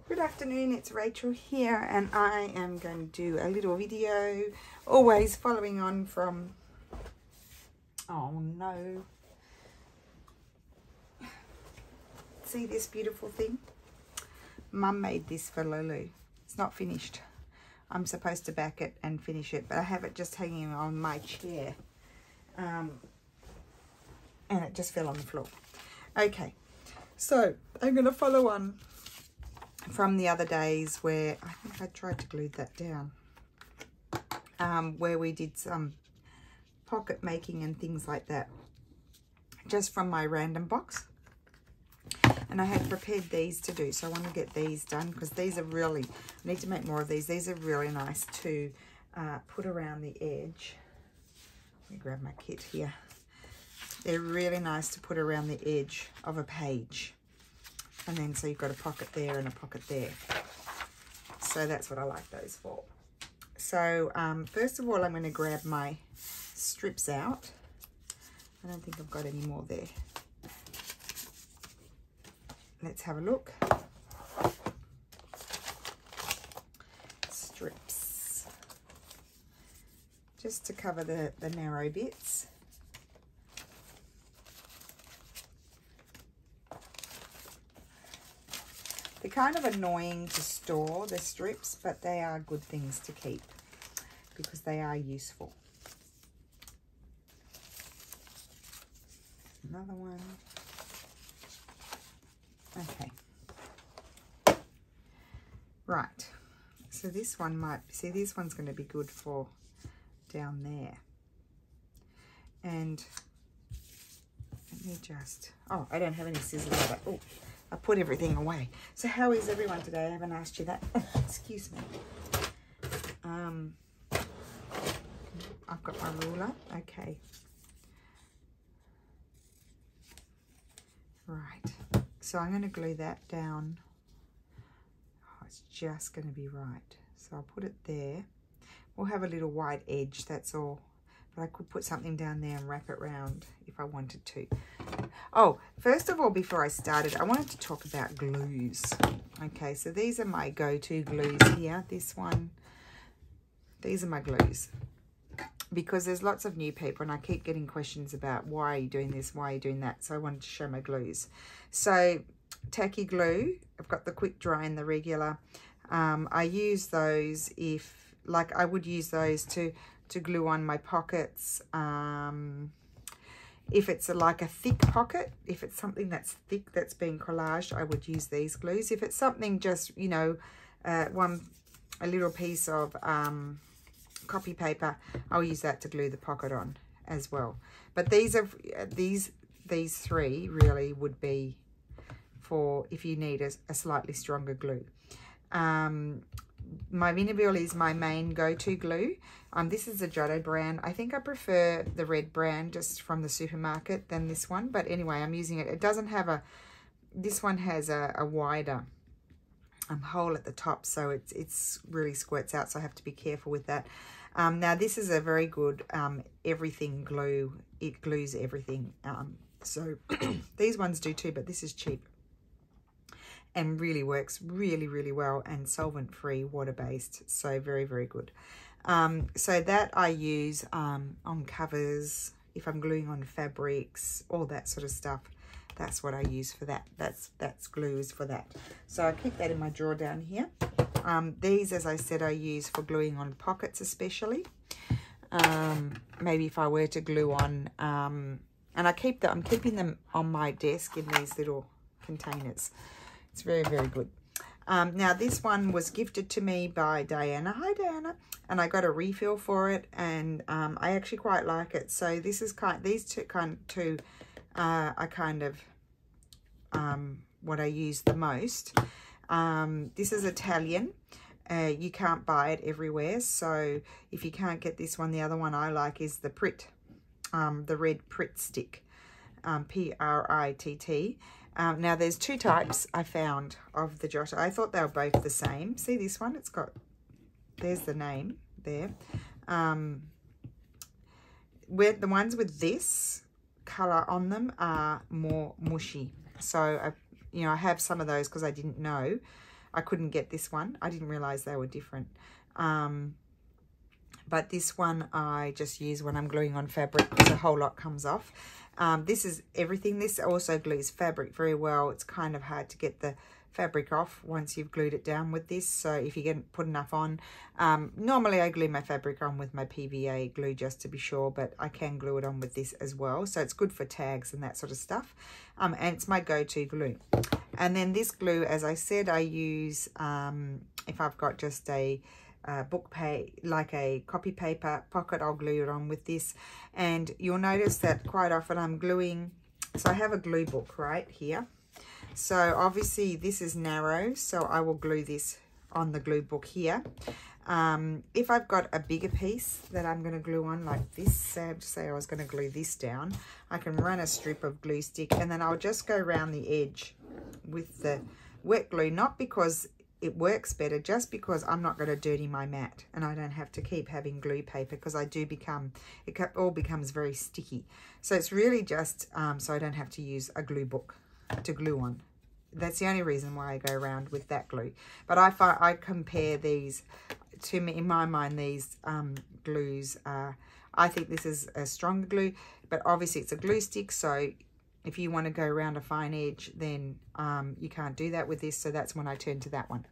Good afternoon, it's Rachel here, and I am going to do a little video, always following on from, oh no, see this beautiful thing? Mum made this for Lulu. It's not finished. I'm supposed to back it and finish it, but I have it just hanging on my chair, and it just fell on the floor. Okay, so I'm going to follow on from the other days where I think I tried to glue that down, where we did some pocket making and things like that, just from my random box. And I had prepared these to do, so I want to get these done because these are really, I need to make more of these. These are really nice to put around the edge. Let me grab my kit here. They're really nice to put around the edge of a page. And then so you've got a pocket there and a pocket there. So that's what I like those for. So first of all, I'm going to grab my strips out. I don't think I've got any more there. Let's have a look. Strips. Just to cover the narrow bits. They're kind of annoying to store, the strips, but they are good things to keep because they are useful. Another one. Okay. Right. So this one might, see, this one's going to be good for down there. And let me just, oh, I don't have any scissors either. Oh, I put everything away. So how is everyone today? I haven't asked you that. Oh, excuse me. I've got my ruler. Okay. Right. So I'm going to glue that down. Oh, it's just going to be right. So I'll put it there. We'll have a little white edge, that's all. But I could put something down there and wrap it round if I wanted to. Oh, first of all, before I started, I wanted to talk about glues. Okay, so these are my go-to glues here. This one, these are my glues. Because there's lots of new people and I keep getting questions about why are you doing this, why are you doing that. So I wanted to show my glues. So tacky glue, I've got the quick dry and the regular. I use those if, like I would use those to glue on my pockets. If it's like a thick pocket, if it's something that's thick that's been collaged, I would use these glues. If it's something just, you know, a little piece of copy paper, I'll use that to glue the pocket on as well. But these are these three really would be for if you need a slightly stronger glue. My Vinaville is my main go-to glue. This is a Giotto brand. I think I prefer the red brand just from the supermarket than this one. But anyway, I'm using it. It doesn't have a, this one has a wider hole at the top. So it's really squirts out. So I have to be careful with that. Now this is a very good everything glue. It glues everything. So these ones do too, but this is cheap. And really works really well and solvent free, water based, so very good. So that I use on covers, if I'm gluing on fabrics, all that sort of stuff. That's what I use for that. That's glues for that. So I keep that in my drawer down here. These, as I said, I use for gluing on pockets especially. Maybe if I were to glue on, and I'm keeping them on my desk in these little containers. It's very good. Now this one was gifted to me by Diana. Hi Diana. And I got a refill for it, and I actually quite like it. So this is these two are kind of what I use the most. This is Italian. You can't buy it everywhere, so if you can't get this one, the other one I like is the Pritt, the red Pritt stick, P-R-I-T-T. Now there's two types I found of the Giotto. I thought they were both the same. See this one? It's got, there's the name there. Where the ones with this color on them are more mushy. So I have some of those because I didn't know. I couldn't get this one. I didn't realize they were different. But this one I just use when I'm gluing on fabric because a whole lot comes off. This is everything. This also glues fabric very well. It's kind of hard to get the fabric off once you've glued it down with this. So if you can put enough on, normally I glue my fabric on with my PVA glue just to be sure, but I can glue it on with this as well. So it's good for tags and that sort of stuff. And it's my go-to glue. And then this glue, as I said, I use if I've got just a like a copy paper pocket, I'll glue it on with this. And you'll notice that quite often I'm gluing, so I have a glue book right here. So obviously this is narrow, so I will glue this on the glue book here. If I've got a bigger piece that I'm going to glue on like this, say I was going to glue this down, I can run a strip of glue stick and then I'll just go around the edge with the wet glue, not because it works better, just because I'm not going to dirty my mat and I don't have to keep having glue paper, because I do become, it all becomes very sticky. So it's really just so I don't have to use a glue book to glue on. That's the only reason why I go around with that glue. But I compare these, to me, in my mind, these glues, I think this is a stronger glue, but obviously it's a glue stick, so if you want to go around a fine edge, then you can't do that with this. So that's when I turn to that one.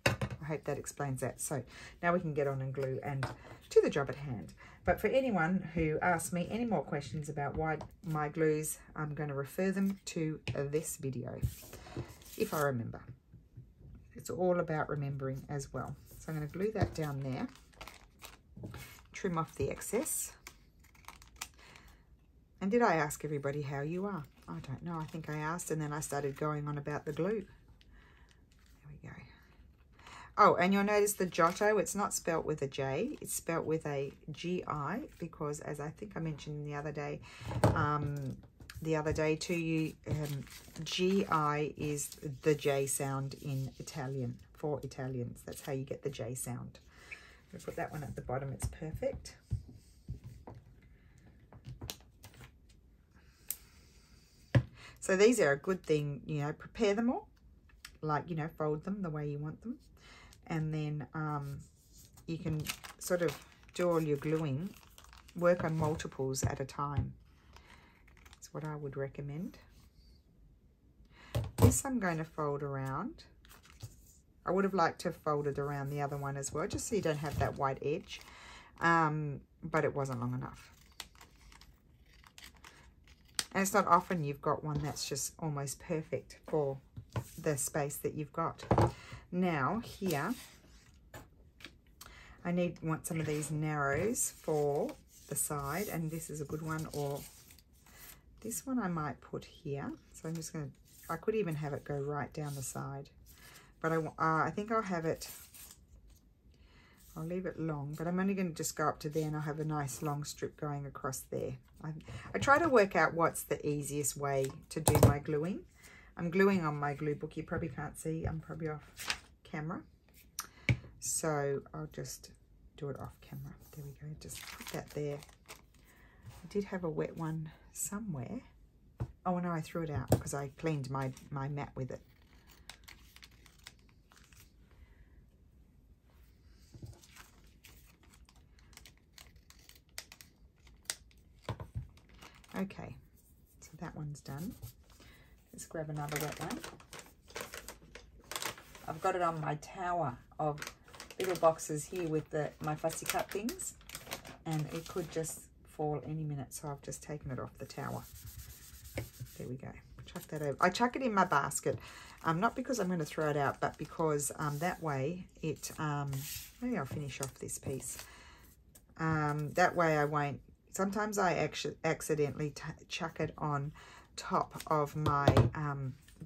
I hope that explains that. So now we can get on and glue and to the job at hand. But for anyone who asks me any more questions about why my glues, I'm going to refer them to this video, if I remember. It's all about remembering as well. So I'm going to glue that down there, trim off the excess. And did I ask everybody how you are? I don't know. I think I asked, and then I started going on about the glue. There we go. Oh, and you'll notice the Giotto, it's not spelt with a J. It's spelt with a G-I, because as I think I mentioned the other day to you, G-I is the J sound in Italian, for Italians. That's how you get the J sound. I'm going to put that one at the bottom. It's perfect. So these are a good thing, you know, prepare them all, like, you know, fold them the way you want them. And then you can sort of do all your gluing, work on multiples at a time. That's what I would recommend. This I'm going to fold around. I would have liked to have folded around the other one as well, just so you don't have that white edge, but it wasn't long enough. And it's not often you've got one that's just almost perfect for the space that you've got. Now here, I want some of these narrows for the side, and this is a good one, or this one I might put here. So I'm just going to, I could even have it go right down the side, but I think I'll have it, I'll leave it long, but I'm only going to just go up to there, and I'll have a nice long strip going across there. I try to work out what's the easiest way to do my gluing. I'm gluing on my glue book. You probably can't see. I'm probably off camera. So I'll just do it off camera. There we go. Just put that there. I did have a wet one somewhere. Oh, no, I threw it out because I cleaned my mat with it. Okay, so that one's done. Let's grab another wet one. I've got it on my tower of little boxes here with my fussy cut things, and it could just fall any minute, so I've just taken it off the tower. There we go. Chuck that over. I chuck it in my basket, not because I'm going to throw it out, but because that way it, maybe I'll finish off this piece. That way I won't, sometimes I actually accidentally chuck it on top of my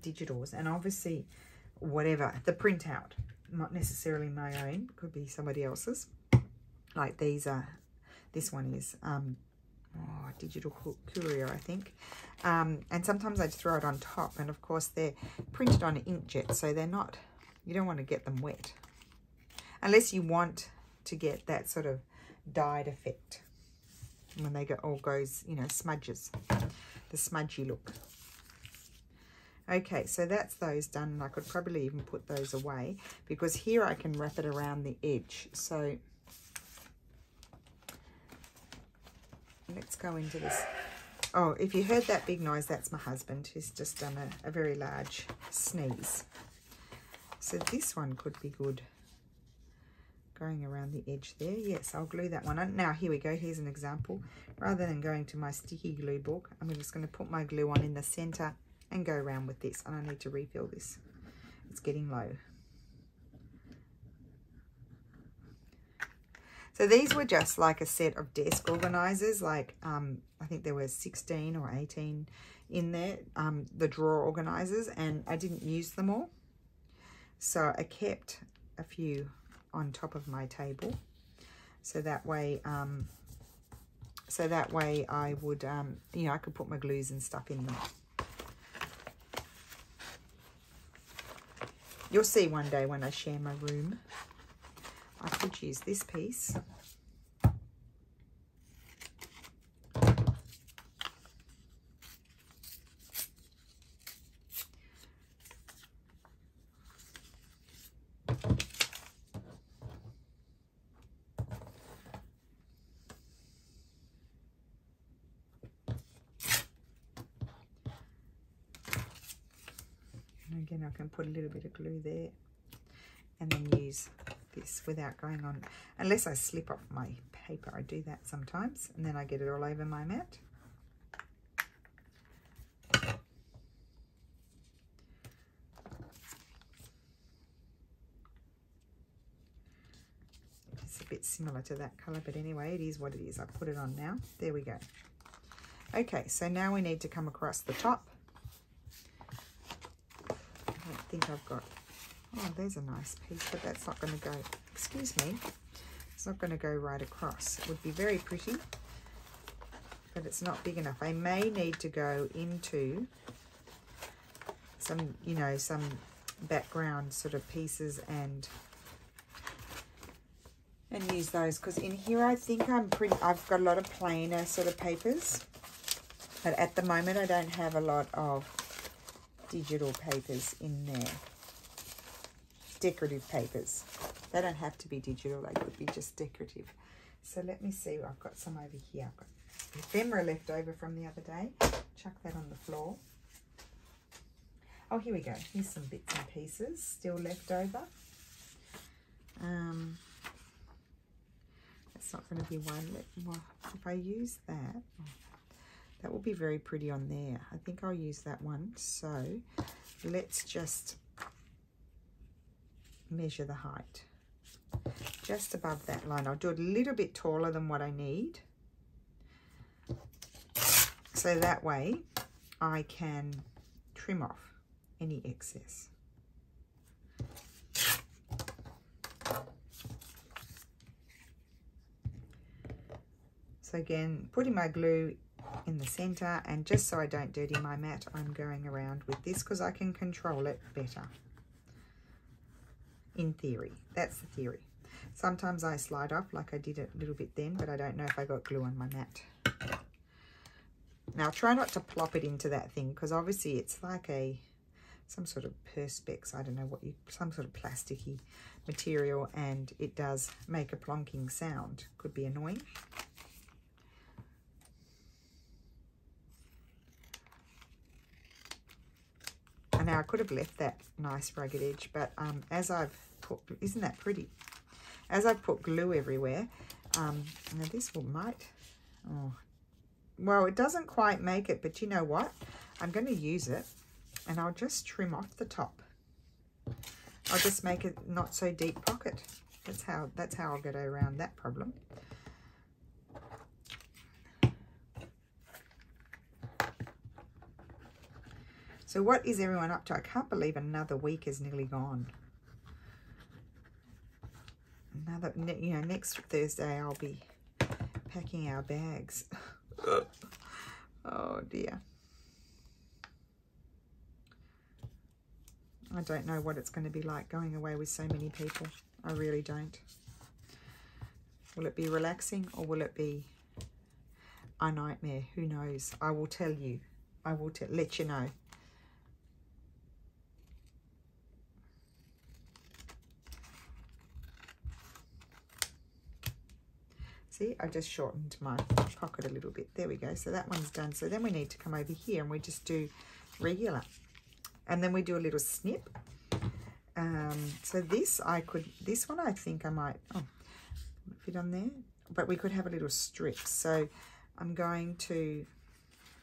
digitals, and obviously whatever, the printout, not necessarily my own, could be somebody else's. Like these are, this one is Digital Courier, I think. And sometimes I throw it on top, and of course they're printed on inkjet, so they're not, you don't want to get them wet. Unless you want to get that sort of dyed effect. When they all goes, you know, smudges, the smudgy look. Okay, so that's those done, and I could probably even put those away because here I can wrap it around the edge. So let's go into this. Oh, if you heard that big noise, that's my husband who's just done a very large sneeze. So this one could be good going around the edge there. Yes, I'll glue that one on. Now here we go, here's an example. Rather than going to my sticky glue book, I'm just going to put my glue on in the center and go around with this, and I need to refill this. It's getting low. So these were just like a set of desk organizers, like I think there were 16 or 18 in there, the drawer organizers, and I didn't use them all. So I kept a few on top of my table, so that way I would you know, I could put my glues and stuff in them. You'll see one day when I share my room, I could use this piece. And again, I can put a little bit of glue there and then use this without going on, unless I slip off my paper. I do that sometimes, and then I get it all over my mat. It's a bit similar to that color, but anyway, it is what it is. I put it on now. There we go. Okay, so now we need to come across the top. I don't think I've got, oh, there's a nice piece, but that's not going to go, excuse me, it's not going to go right across. It would be very pretty, but it's not big enough. I may need to go into some, you know, some background sort of pieces and use those, because in here I think I've got a lot of plainer sort of papers, but at the moment I don't have a lot of digital papers in there. Decorative papers. They don't have to be digital, they could be just decorative. So let me see, I've got some over here. I've got ephemera left over from the other day. Chuck that on the floor. Oh, here we go. Here's some bits and pieces still left over. That's not going to be one. If I use that, that will be very pretty on there. I think I'll use that one. So let's just measure the height. Just above that line. I'll do it a little bit taller than what I need. So that way I can trim off any excess. So again, putting my glue in the center, and just so I don't dirty my mat, I'm going around with this because I can control it better. In theory, that's the theory. Sometimes I slide off like I did a little bit then, but I don't know if I got glue on my mat. Now try not to plop it into that thing, because obviously it's like some sort of perspex, I don't know what some sort of plasticky material, and it does make a plonking sound. Could be annoying. Now I could have left that nice rugged edge, but as I've put, isn't that pretty? As I've put glue everywhere, now this might, oh, well, it doesn't quite make it, but you know what? I'm going to use it, and I'll just trim off the top. I'll just make it not so deep pocket. That's how I'll get around that problem. So what is everyone up to? I can't believe another week is nearly gone. You know, next Thursday I'll be packing our bags. Oh dear. I don't know what it's going to be like going away with so many people. I really don't. Will it be relaxing, or will it be a nightmare? Who knows? I will tell you. I will let you know. see, I just shortened my pocket a little bit. There we go. So that one's done. So then we need to come over here and we just do regular. And then we do a little snip. So this one I think I might, fit on there. But we could have a little strip. So I'm going to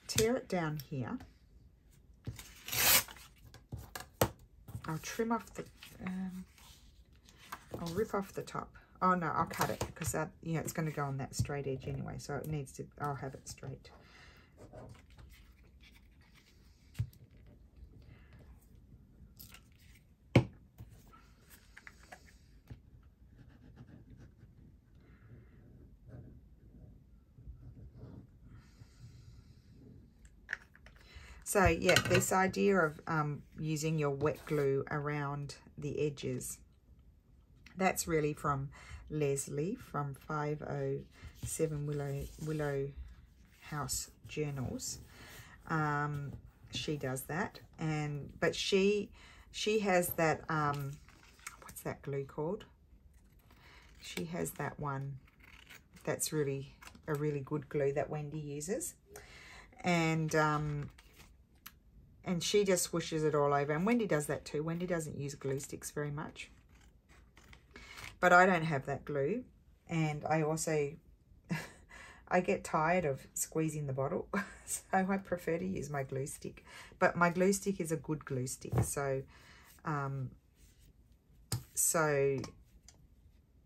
tear it down here. I'll trim off the, I'll rip off the top. Oh no, I'll cut it because that, it's going to go on that straight edge anyway. So it needs to, I'll have it straight. So yeah, this idea of using your wet glue around the edges, that's really from Leslie from 507 Willow House Journals. She does that, but she has that what's that glue called? She has that one that's really a really good glue that Wendy uses, and she just swooshes it all over. And Wendy does that too. Wendy doesn't use glue sticks very much. But I don't have that glue. And I also, I get tired of squeezing the bottle. So I prefer to use my glue stick. But my glue stick is a good glue stick. So,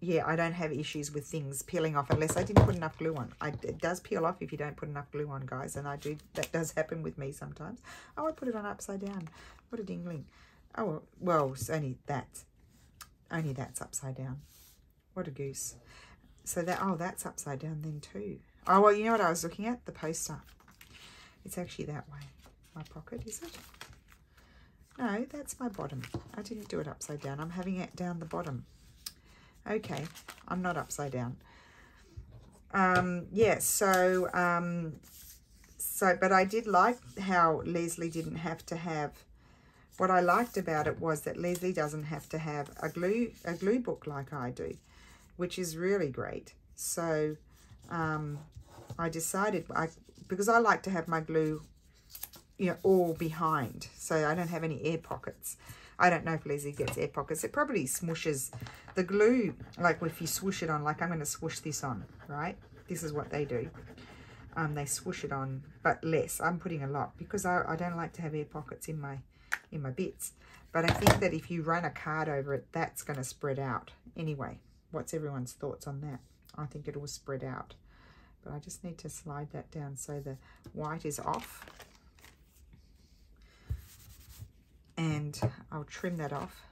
yeah, I don't have issues with things peeling off unless I didn't put enough glue on. It does peel off if you don't put enough glue on, guys, and that does happen with me sometimes. Oh, I put it on upside down. What a dingling. Oh, well, it's only that's upside down. What a goose. So that's upside down then too. Oh, well, you know what I was looking at? The poster. It's actually that way. My pocket, is it? No, that's my bottom. I didn't do it upside down. I'm having it down the bottom. Okay, I'm not upside down. Yeah, but I did like how Leslie didn't have to have, what I liked about it was that Leslie doesn't have to have a glue book like I do, which is really great. So I decided, because I like to have my glue, all behind, so I don't have any air pockets. I don't know if Leslie gets air pockets. It probably smooshes the glue, like if you swoosh it on, like I'm going to swoosh this on, right? This is what they do. They swoosh it on, but less. I'm putting a lot because I don't like to have air pockets in my bits. But I think that if you run a card over it, that's going to spread out. Anyway, what's everyone's thoughts on that? I think it will spread out. But I just need to slide that down so the white is off. And I'll trim that off.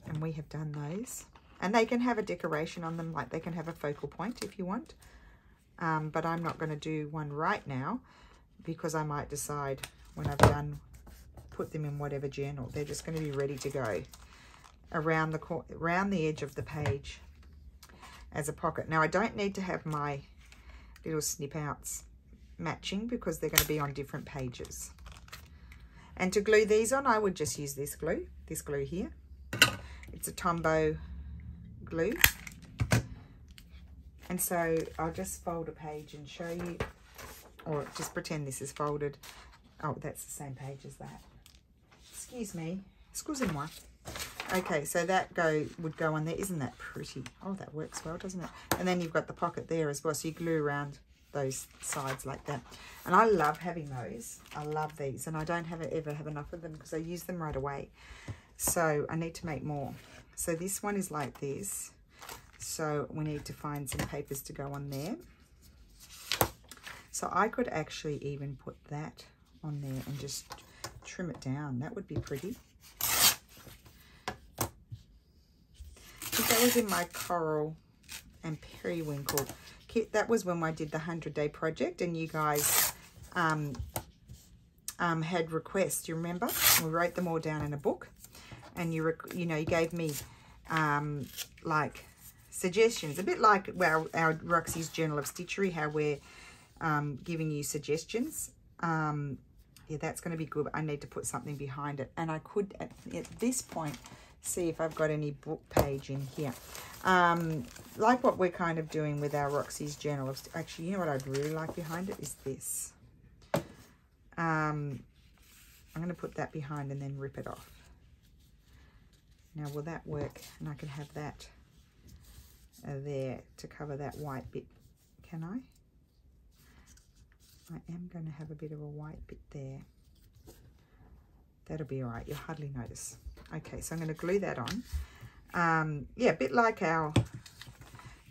And we have done those. And they can have a decoration on them, like they can have a focal point if you want. But I'm not going to do one right now because I might decide when I've done, put them in whatever journal. They're just going to be ready to go around the edge of the page as a pocket. Now I don't need to have my little snip outs matching because they're going to be on different pages. And to glue these on, I would just use this glue here. It's a Tombow glue. And so I'll just fold a page and show you, or just pretend this is folded. Oh, that's the same page as that. Excuse me. Excusez-moi. Okay, so that would go on there. Isn't that pretty? Oh, that works well, doesn't it? And then you've got the pocket there as well, so you glue around those sides like that. And I love having those. I love these, and I don't ever have enough of them because I use them right away. So I need to make more. So this one is like this. So we need to find some papers to go on there. So I could actually even put that on there and just trim it down. That would be pretty. I think that was in my coral and periwinkle kit. That was when I did the 100-day project, and you guys had requests. You remember? We wrote them all down in a book, and you gave me like suggestions, a bit like our Roxy's Journal of Stitchery, how we're giving you suggestions. Yeah, that's going to be good. I need to put something behind it, and I could at this point see if I've got any book page in here. Like what we're kind of doing with our Roxy's journal. Actually, you know what I'd really like behind it is this. I'm going to put that behind and then rip it off. Now, will that work? And I can have that there to cover that white bit. Can I? I am going to have a bit of a white bit there. That'll be all right. You'll hardly notice. Okay, so I'm going to glue that on. Yeah, a bit like our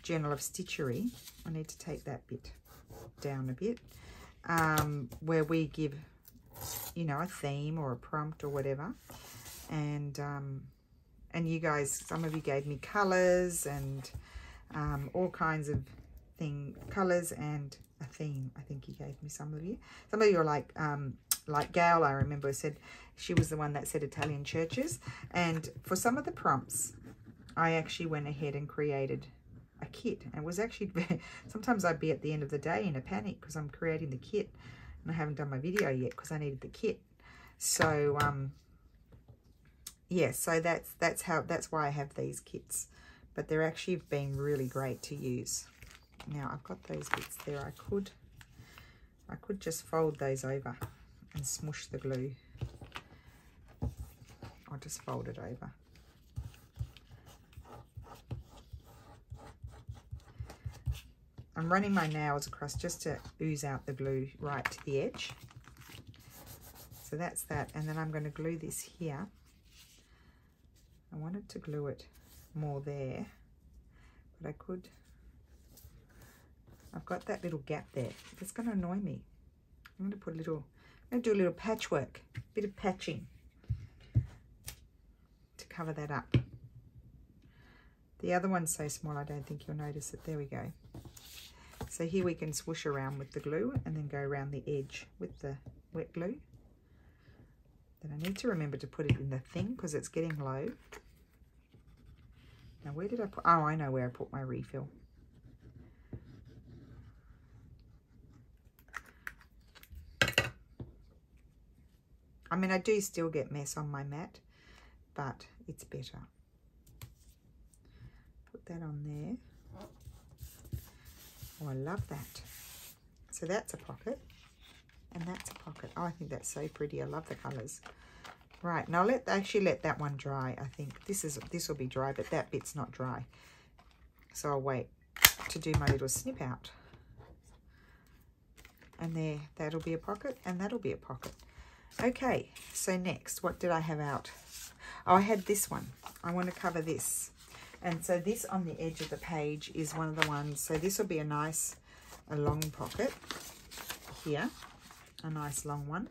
Journal of Stitchery. I need to take that bit down a bit, where we give, you know, a theme or a prompt or whatever. And you guys, some of you gave me colours and all kinds of colours and a theme. I think you gave me some of you. Some of you are like Gail, I remember, said she was the one that said Italian churches. And for some of the prompts, I actually went ahead and created a kit. And it was actually, sometimes I'd be at the end of the day in a panic because I'm creating the kit. And I haven't done my video yet because I needed the kit. So, yeah, so that's why I have these kits. But they're actually been really great to use. Now, I've got those bits there. I could just fold those over and smush the glue. I'll just fold it over. I'm running my nails across just to ooze out the glue right to the edge. So that's that. And then I'm going to glue this here. I wanted to glue it more there, but I could. I've got that little gap there. It's going to annoy me. I'm going to put a little, I'm going to do a little patchwork, a bit of patching to cover that up. The other one's so small I don't think you'll notice it. There we go. So here we can swoosh around with the glue and then go around the edge with the wet glue. Then I need to remember to put it in the thing because it's getting low. Now where did I put, oh, I know where I put my refill. I mean, I do still get mess on my mat, but it's better. Put that on there. Oh, I love that. So that's a pocket, and that's a pocket. Oh, I think that's so pretty. I love the colours. Right, now actually let that one dry. I think this will be dry, but that bit's not dry. So I'll wait to do my little snip out. And there, that'll be a pocket, and that'll be a pocket. Okay, so next, what did I have out? Oh, I had this one. I want to cover this. And so this on the edge of the page is one of the ones. So this will be a long pocket here, a nice long one.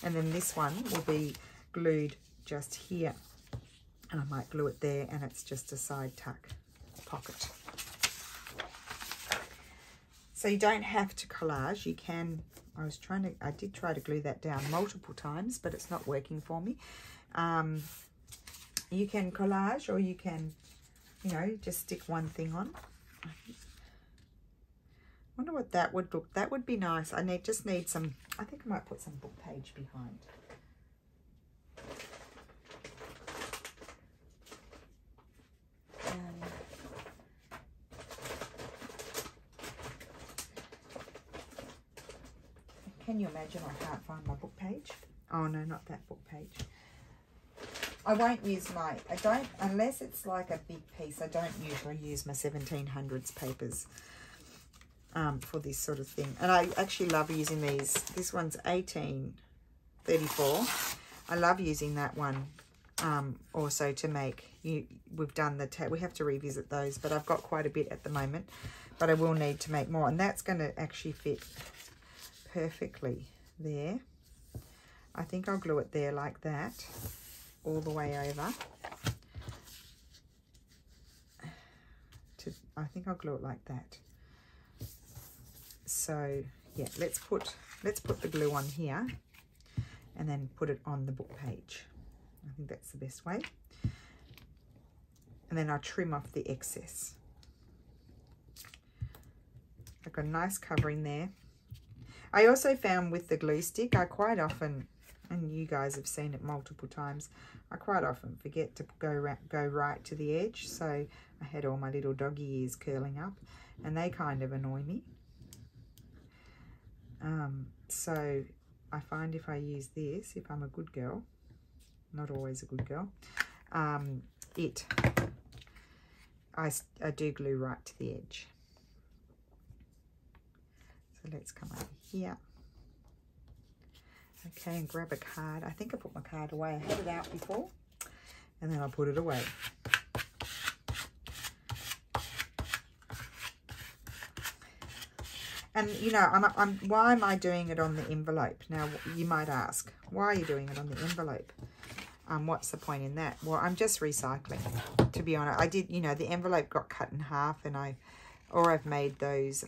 And then this one will be glued just here. And I might glue it there, and it's just a side tuck pocket. So you don't have to collage. You can, I did try to glue that down multiple times, but it's not working for me. You can collage, or you can, you know, just stick one thing on. I wonder what that would look. That would be nice. I just need some, I think I might put some book page behind. Can you imagine I can't find my book page? Oh no, not that book page. I won't use unless it's like a big piece, I don't usually use my 1700s papers for this sort of thing. And I actually love using these. This one's 1834. I love using that one also to make, we've done we have to revisit those, but I've got quite a bit at the moment, but I will need to make more. And that's going to actually fit perfectly there. I think I'll glue it there like that, all the way over. I think I'll glue it like that. So yeah, let's put the glue on here and then put it on the book page. I think that's the best way. And then I'll trim off the excess. I've got a nice covering there. I also found with the glue stick, I quite often and you guys have seen it multiple times, I quite often forget to go right to the edge. So I had all my little doggy ears curling up, and they kind of annoy me. So I find if I use this, if I'm a good girl, not always a good girl, I do glue right to the edge. So let's come over here. Okay, and grab a card. I think I put my card away. I had it out before, and then I put it away. And, you know, why am I doing it on the envelope? Now, you might ask, why are you doing it on the envelope? What's the point in that? Well, I'm just recycling, to be honest. I did, you know, the envelope got cut in half, and I've made those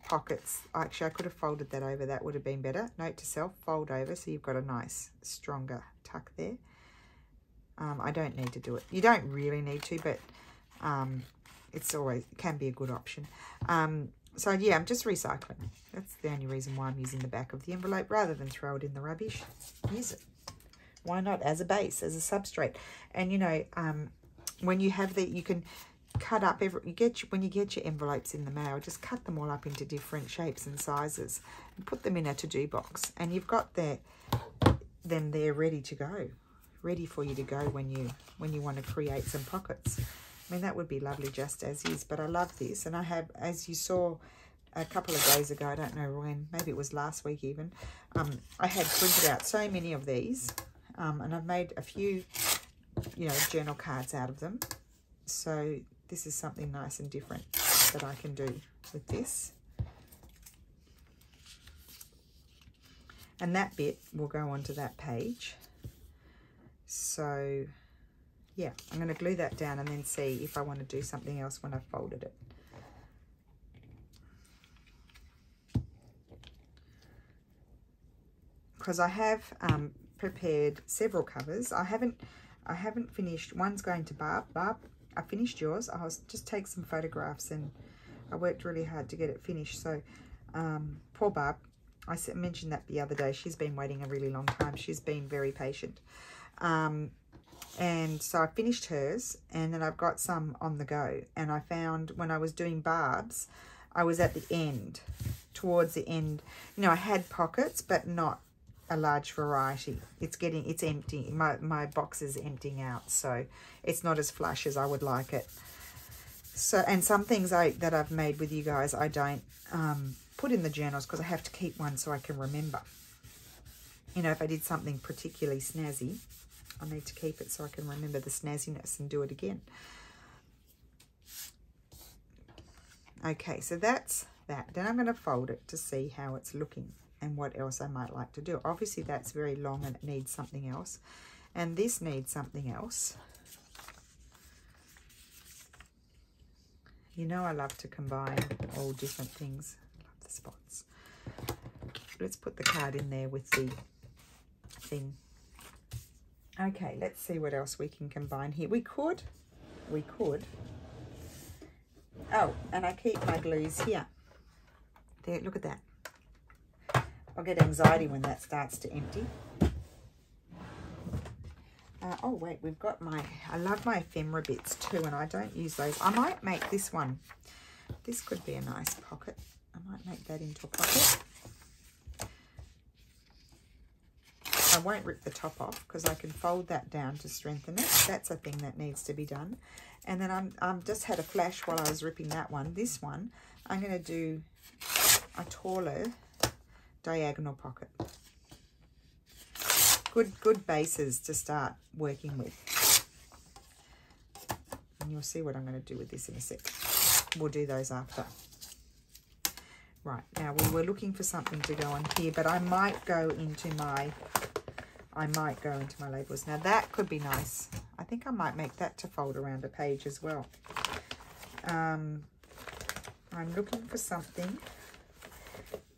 pockets. Actually, I could have folded that over. That would have been better. Note to self, fold over, so you've got a nice, stronger tuck there. I don't need to do it. You don't really need to, but it can be a good option. So yeah, I'm just recycling. That's the only reason why I'm using the back of the envelope rather than throw it in the rubbish. Use it. Why not? As a base, as a substrate. And you know, when you have you can cut up when you get your envelopes in the mail, just cut them all up into different shapes and sizes and put them in a to-do box, and you've got them there ready to go, ready for you to go when you want to create some pockets. I mean, that would be lovely just as is, but I love this. And I have, as you saw a couple of days ago, I don't know when, maybe it was last week even, I had printed out so many of these, and I've made a few, you know, journal cards out of them. So this is something nice and different that I can do with this. And that bit will go onto that page. So yeah, I'm going to glue that down and then see if I want to do something else when I've folded it. Because I have prepared several covers. I haven't finished. One's going to Barb. Barb, I finished yours. I'll just take some photographs, and I worked really hard to get it finished. So poor Barb, I mentioned that the other day. She's been waiting a really long time. She's been very patient. And so I finished hers, and then I've got some on the go. And I found when I was doing Barb's, I was at the end, towards the end. You know, I had pockets, but not a large variety. It's empty. My box is emptying out, so it's not as flush as I would like it. So, and some things that I've made with you guys, I don't put in the journals because I have to keep one so I can remember. You know, if I did something particularly snazzy, I need to keep it so I can remember the snazziness and do it again. Okay, so that's that. Then I'm going to fold it to see how it's looking and what else I might like to do. Obviously, that's very long and it needs something else. And this needs something else. You know I love to combine all different things. I love the spots. Let's put the card in there with the thing. Okay, let's see what else we can combine here. We could. Oh, and I keep my glues here. There, look at that. I'll get anxiety when that starts to empty. Oh, wait, we've got I love my ephemera bits too, and I don't use those. I might make this one. This could be a nice pocket. I might make that into a pocket. I won't rip the top off because I can fold that down to strengthen it. That's a thing that needs to be done. And then I'm just had a flash while I was ripping that one. This one, I'm going to do a taller diagonal pocket. Good bases to start working with. And you'll see what I'm going to do with this in a sec. We'll do those after. Right, now we were looking for something to go on here, but I might go into my labels. Now that could be nice. I think I might make that to fold around a page as well. I'm looking for something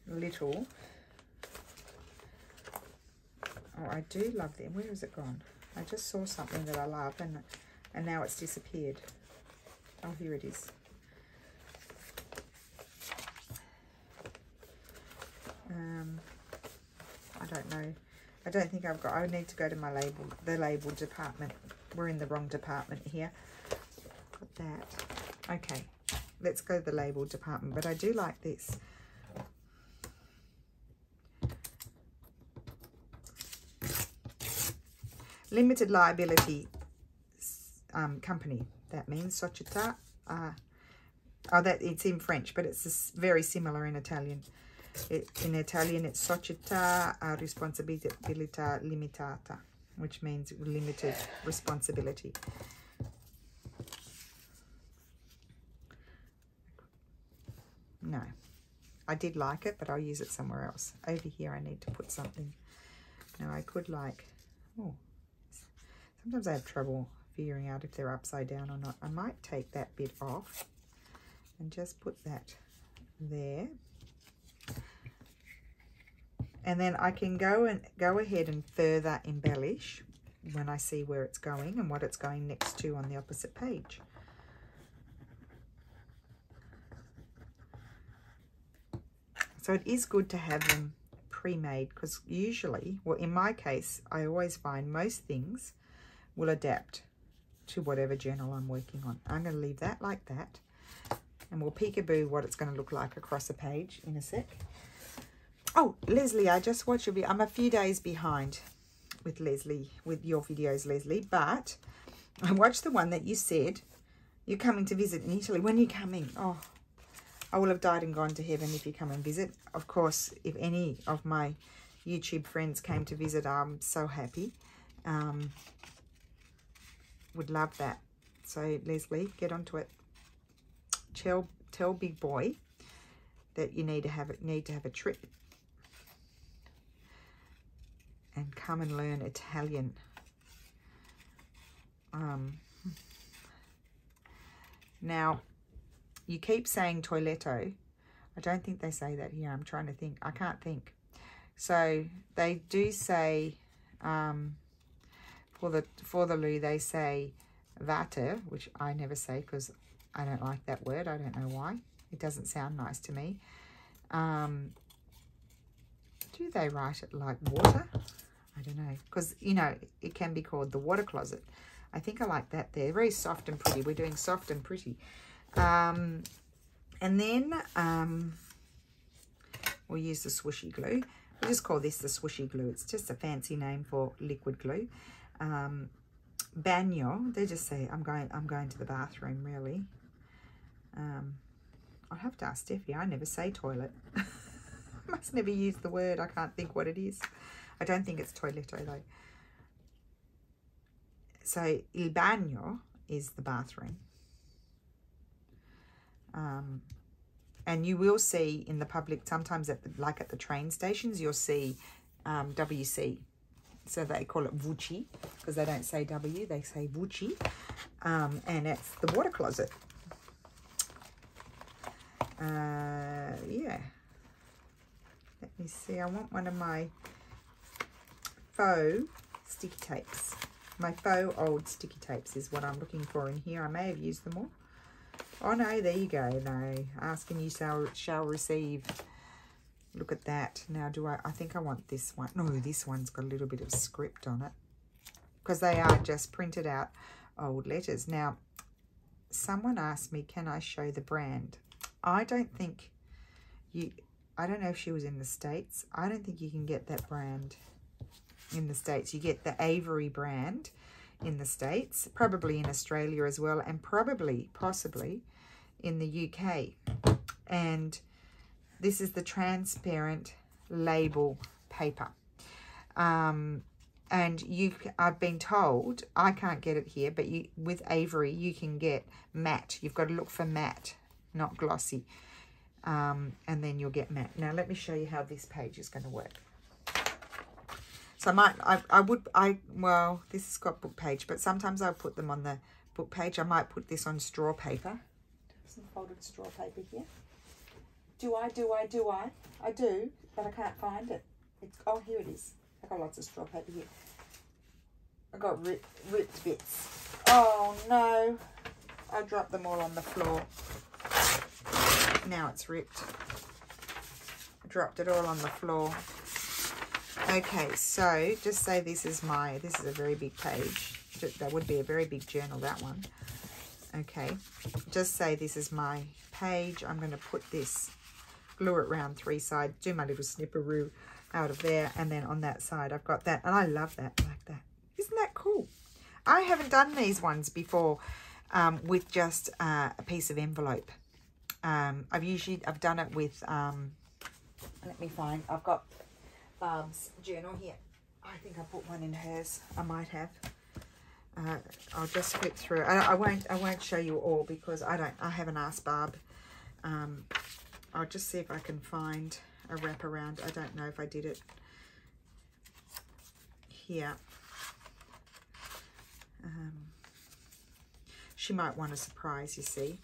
little. Oh, I do love them. Where has it gone? I just saw something that I love, and now it's disappeared. Oh, here it is. I don't know. I don't think I've got, I need to go to my the label department. We're in the wrong department here. Got that. Okay, let's go to the label department, but I do like this. Limited liability company. That means società. Oh, that it's in French, but it's very similar in Italian. In Italian, it's società a responsabilità limitata, which means limited responsibility. No, I did like it, but I'll use it somewhere else. Over here, I need to put something. Now, I could like, oh, sometimes I have trouble figuring out if they're upside down or not. I might take that bit off and just put that there. And then I can go ahead and further embellish when I see where it's going and what it's going next to on the opposite page. So it is good to have them pre-made, because usually, well, in my case, I always find most things will adapt to whatever journal I'm working on. I'm going to leave that like that, and we'll peekaboo what it's going to look like across a page in a sec. Oh, Leslie, I just watched your video. I'm a few days behind with Leslie, with your videos, Leslie, but I watched the one that you said you're coming to visit in Italy. When are you coming? Oh, I will have died and gone to heaven if you come and visit. Of course, if any of my YouTube friends came to visit, I'm so happy. Would love that. So, Leslie, get onto it. Tell Big Boy that you need to have a trip and come and learn Italian. Now, you keep saying toiletto. I don't think they say that here. I'm trying to think. I can't think. So they do say, for the loo, they say water, which I never say because I don't like that word. I don't know why. It doesn't sound nice to me. Do they write it like water? I don't know. Because, you know, it can be called the water closet. I think I like that there. Very soft and pretty. We're doing soft and pretty. And then we'll use the swooshy glue. We'll just call this the swooshy glue. It's just a fancy name for liquid glue. Bagno, they just say I'm going to the bathroom, really. I'll have to ask Steffi. I never say toilet. I must never use the word. I can't think what it is. I don't think it's toiletto though. So il bagno is the bathroom. And you will see in the public, sometimes like at the train stations, you'll see WC. So they call it vuci because they don't say W, they say vuci. And it's the water closet. Yeah. Let me see. I want one of my faux sticky tapes. My faux old sticky tapes is what I'm looking for in here. I may have used them all. Oh, no, there you go. No, ask and you shall receive. Look at that. Now, I think I want this one. No, this one's got a little bit of script on it because they are just printed out old letters. Now, someone asked me, can I show the brand? I don't think I don't know if she was in the States. I don't think you can get that brand in the States. You get the Avery brand in the States, probably in Australia as well, and possibly in the UK. And this is the transparent label paper. And I've been told, I can't get it here, but with Avery, you can get matte. You've got to look for matte, not glossy. And then you'll get matte. Now, let me show you how this page is going to work. So well, this has got book page, but sometimes I'll put them on the book page. I might put this on straw paper. Some folded straw paper here. Do I? I do, but I can't find it. Oh, here it is. I've got lots of straw paper here. I got ripped bits. Oh, no. I dropped them all on the floor. Now it's ripped. I dropped it all on the floor. Okay, so just say this is a very big page. That would be a very big journal, that one. Okay, just say this is my page. I'm going to put this, glue it around 3 sides, do my little snipperoo out of there, and then on that side I've got that, and I love that, like that. Isn't that cool? I haven't done these ones before with just a piece of envelope. I've done it with, let me find, I've got Barb's journal here. I think I put one in hers. I might have. I'll just flip through. I won't show you all because I haven't asked Barb. I'll just see if I can find a wraparound. I don't know if I did it here. She might want a surprise, you see.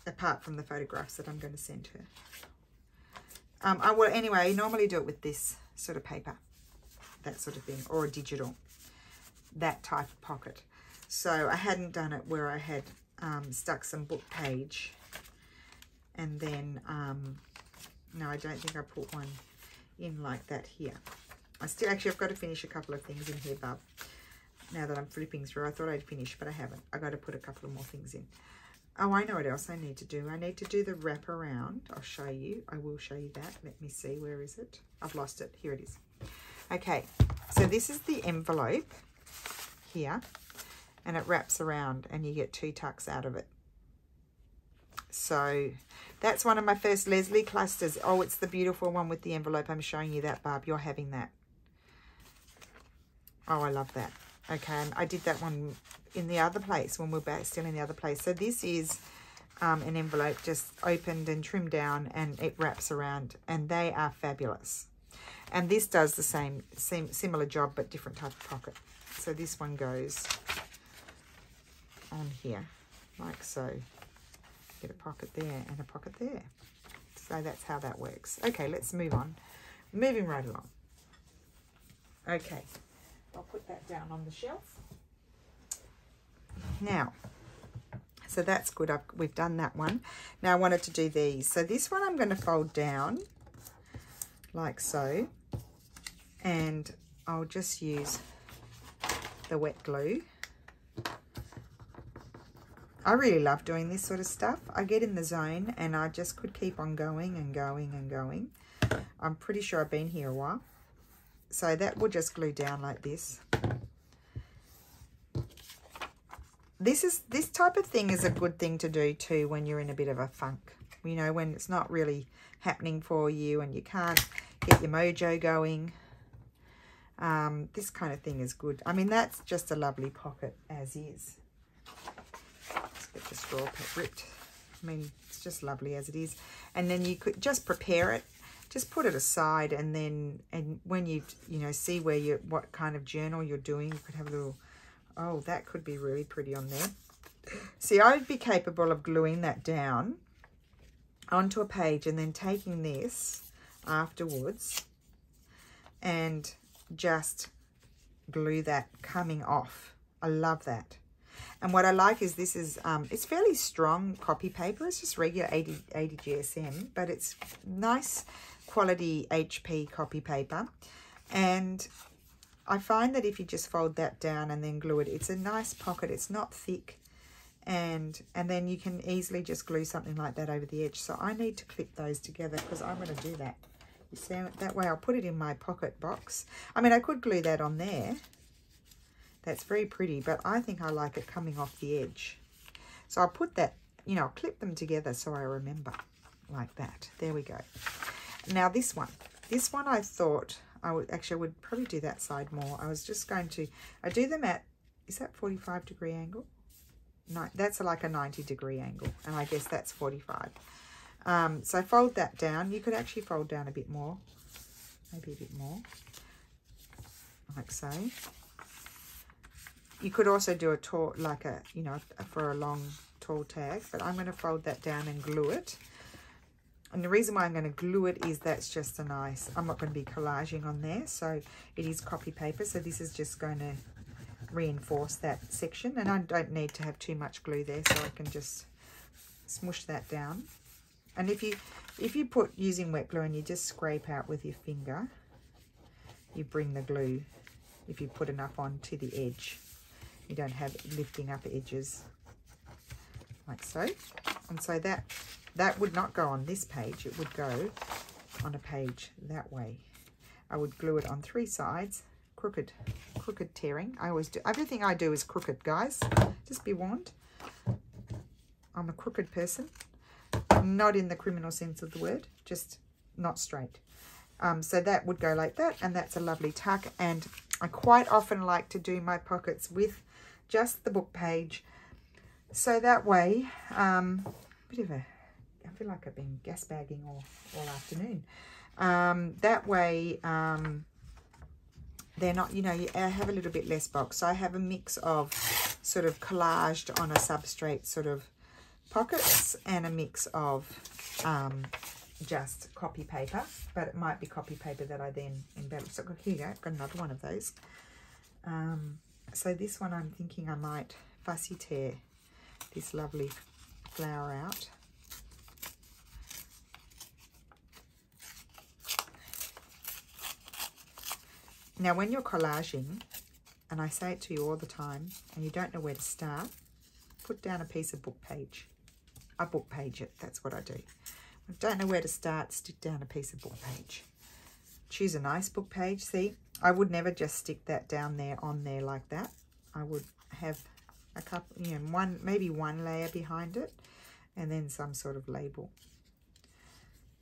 Apart from the photographs that I'm going to send her. Anyway, I normally do it with this sort of paper, that sort of thing, or a digital, that type of pocket. So I hadn't done it where I had stuck some book page, and then, no, I don't think I put one in like that here. Actually, I've got to finish a couple of things in here, Bub. Now that I'm flipping through, I thought I'd finish, but I haven't. I got to put a couple of more things in. Oh, I know what else I need to do. I need to do the wraparound. I'll show you. I will show you that. Let me see. Where is it? I've lost it. Here it is. Okay. So this is the envelope here. And it wraps around and you get 2 tucks out of it. So that's one of my first Leslie clusters. Oh, it's the beautiful one with the envelope. I'm showing you that, Barb. You're having that. Oh, I love that. Okay, and I did that one in the other place when we're still in the other place. So this is an envelope just opened and trimmed down, and it wraps around, and they are fabulous. And this does the similar job, but different type of pocket. So this one goes on here, like so. Get a pocket there and a pocket there. So that's how that works. Okay, let's move on. Moving right along. Okay. I'll put that down on the shelf. Now, so that's good. We've done that one. Now I wanted to do these. So this one I'm going to fold down like so. And I'll just use the wet glue. I really love doing this sort of stuff. I get in the zone and I just could keep on going and going and going. I'm pretty sure I've been here a while. So that will just glue down like this. This type of thing is a good thing to do too when you're in a bit of a funk. You know, when it's not really happening for you and you can't get your mojo going. This kind of thing is good. I mean, that's just a lovely pocket as is. Let's get the straw ripped. I mean, it's just lovely as it is. And then you could just prepare it. Just put it aside, and then when you see what kind of journal you're doing, you could have a little, oh, that could be really pretty on there. See, I would be capable of gluing that down onto a page and then taking this afterwards and just glue that coming off. I love that. And what I like is this is, it's fairly strong copy paper. It's just regular 80 GSM, but it's nice quality HP copy paper. And I find that if you just fold that down and then glue it, it's a nice pocket. It's not thick. And then you can easily just glue something like that over the edge. So I need to clip those together because I'm going to do that. You see, that way I'll put it in my pocket box. I mean, I could glue that on there. That's very pretty, but I think I like it coming off the edge. So I'll put that, I'll clip them together so I remember, like that. There we go. Now this one I thought I would probably do that side more. I was just going to, I do them at, is that 45-degree angle? No, that's like a 90-degree angle, and I guess that's 45. So fold that down. You could actually fold down a bit more, maybe a bit more, like so. You could also do a tall, like a, for a long tall tag, but I'm going to fold that down and glue it. And the reason why I'm going to glue it is that's just a nice, I'm not going to be collaging on there, so it is copy paper, so this is just going to reinforce that section, and I don't need to have too much glue there, so I can just smush that down And if you put using wet glue and you just scrape out with your finger, you bring the glue, if you put enough on, to the edge. You don't have lifting up edges like so. And so that would not go on this page. It would go on a page that way. I would glue it on 3 sides, crooked tearing. I always do. Everything I do is crooked, guys. Just be warned. I'm a crooked person. Not in the criminal sense of the word, just not straight. So that would go like that, and that's a lovely tuck. And I quite often like to do my pockets with just the book page. So that way, I feel like I've been gas bagging all afternoon. That way, they're not, you know, you have a little bit less box. So I have a mix of sort of collaged on a substrate sort of pockets and a mix of just copy paper, but it might be copy paper that I then embellish. So here you go, I've got another one of those. So this one I'm thinking I might fussy tear this lovely flower out. Now when you're collaging, and I say it to you all the time, and you don't know where to start, put down a piece of book page. I book page it, that's what I do. I don't know where to start, stick down a piece of book page. Choose a nice book page. See, I would never just stick that down there on there like that. I would have a couple, you know, maybe one layer behind it, and then some sort of label.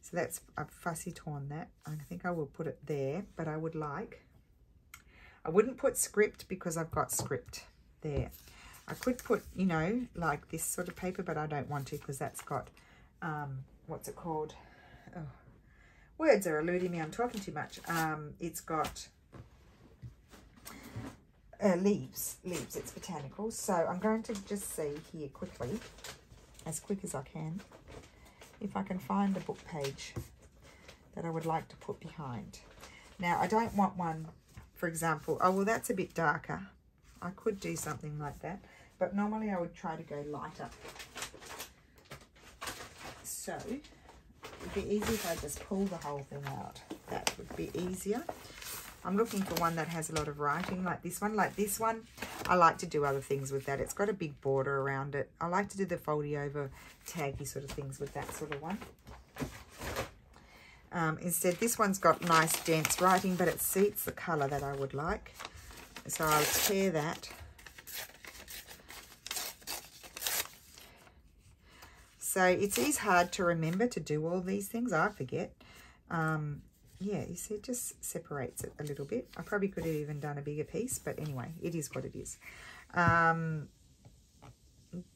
So that's, I've fussy torn that. I think I will put it there, but I would like, I wouldn't put script because I've got script there. I could put, you know, like this sort of paper, but I don't want to because that's got, what's it called? Oh, words are eluding me. I'm talking too much. It's got leaves. It's botanical. So I'm going to just see here quickly, as quick as I can, if I can find a book page that I would like to put behind. Now, I don't want one, for example, oh, well, that's a bit darker. I could do something like that, but normally I would try to go lighter. So it'd be easy if I just pull the whole thing out. That would be easier. I'm looking for one that has a lot of writing like this one. Like this one, I like to do other things with that. It's got a big border around it. I like to do the foldy over taggy sort of things with that sort of one. Instead, this one's got nice dense writing, but it suits the colour that I would like. So I'll tear that. So it is hard to remember to do all these things. I forget. Yeah, you see, it just separates it a little bit. I probably could have even done a bigger piece, but anyway, it is what it is.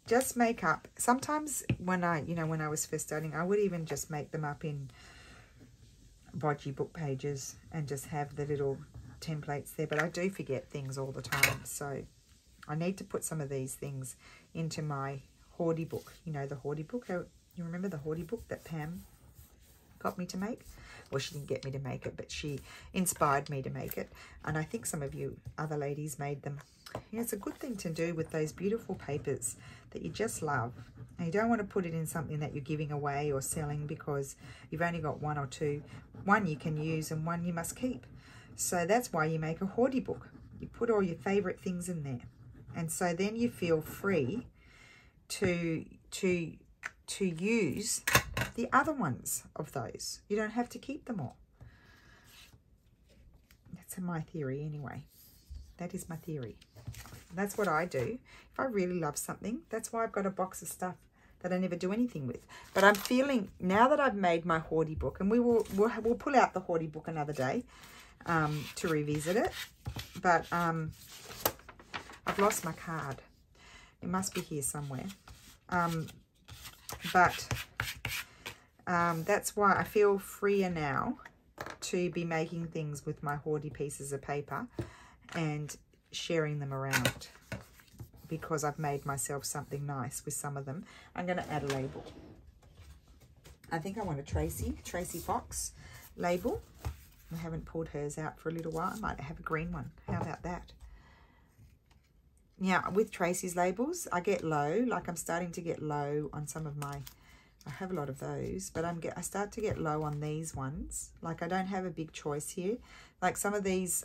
Just make up. Sometimes when I was first starting, I would even just make them up in bodgy book pages and just have the little templates there, but I do forget things all the time, so I need to put some of these things into my hoardy book. You know, the hoardy book. You remember the hoardy book that Pam got me to make? Well, she didn't get me to make it, but she inspired me to make it, and I think some of you other ladies made them. Yeah, it's a good thing to do with those beautiful papers that you just love, and you don't want to put it in something that you're giving away or selling because you've only got one or two. One you can use and one you must keep. So that's why you make a hoardy book. You put all your favorite things in there, and so then you feel free to use the other ones of those. You don't have to keep them all. That's my theory anyway. That is my theory. That's what I do. If I really love something, that's why I've got a box of stuff that I never do anything with. But I'm feeling, now that I've made my hoardy book, and we'll pull out the hoardy book another day to revisit it. But I've lost my card. It must be here somewhere. That's why I feel freer now to be making things with my hoardy pieces of paper and sharing them around, because I've made myself something nice with some of them. I'm going to add a label. I think I want a Tracy Fox label. I haven't pulled hers out for a little while. I might have a green one. How about that? Now, with Tracy's labels, I get low, like I'm starting to get low on some of my I have a lot of those, but I start to get low on these ones. Like I don't have a big choice here. Like some of these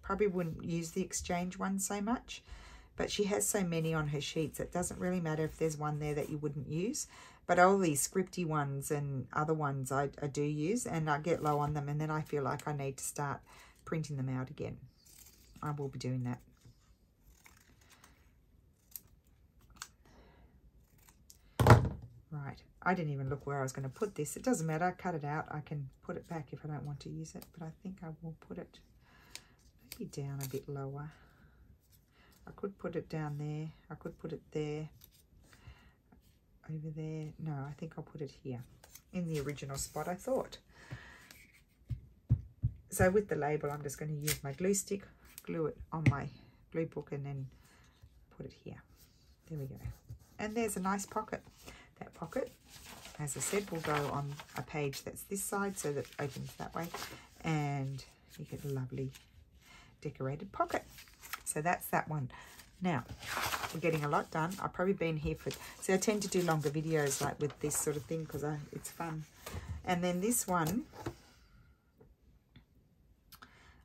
probably wouldn't use the exchange one so much, but she has so many on her sheets, it doesn't really matter if there's one there that you wouldn't use. But all these scripty ones and other ones I do use, and I get low on them, and then I feel like I need to start printing them out again. I will be doing that. Right, I didn't even look where I was going to put this. It doesn't matter, I cut it out. I can put it back if I don't want to use it, but I think I will put it maybe down a bit lower. I could put it down there. I could put it there. Over there. No, I think I'll put it here in the original spot, I thought. So with the label, I'm just going to use my glue stick, glue it on my glue book, and then put it here. There we go. And there's a nice pocket. That pocket, as I said, will go on a page that's this side, so that it opens that way, and you get a lovely decorated pocket. So that's that one. Now, we're getting a lot done. I've probably been here for... See, I tend to do longer videos like with this sort of thing because it's fun. And then this one,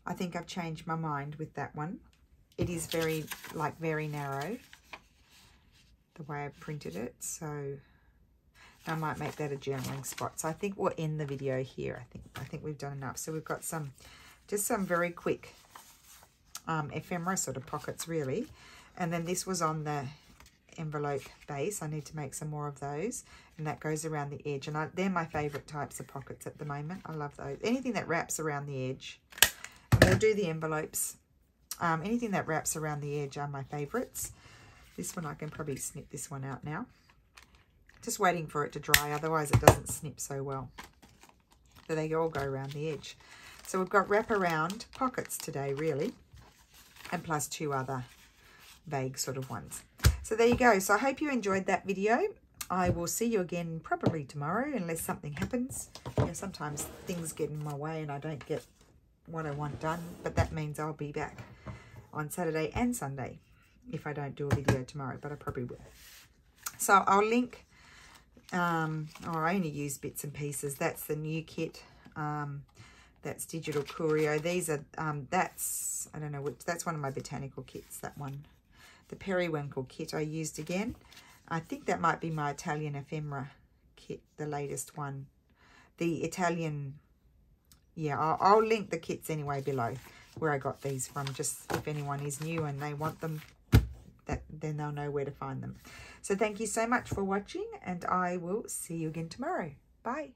I think I've changed my mind with that one. It is very narrow, the way I printed it. So I might make that a journaling spot. So I think we'll end the video here. I think we've done enough. So we've got just some very quick ephemera sort of pockets really, and then this was on the envelope base. I need to make some more of those, and that goes around the edge, and they're my favorite types of pockets at the moment. I love those. Anything that wraps around the edge, and we'll do the envelopes. Anything that wraps around the edge are my favorites. This one I can probably snip this one out now, just waiting for it to dry, otherwise it doesn't snip so well. So they all go around the edge. So we've got wraparound pockets today really, and plus 2 other vague sort of ones. So there you go. So I hope you enjoyed that video. I will see you again probably tomorrow, unless something happens. You know, sometimes things get in my way and I don't get what I want done, but that means I'll be back on Saturday and Sunday if I don't do a video tomorrow, but I probably will. So I'll link, I only use bits and pieces. That's the new kit. That's Digital Curio. These are, that's, I don't know which, that's one of my botanical kits, that one. The Periwinkle kit I used again. I think that might be my Italian ephemera kit, the latest one. The Italian, yeah, I'll link the kits anyway below where I got these from, just if anyone is new and they want them, then they'll know where to find them. So thank you so much for watching, and I will see you again tomorrow. Bye.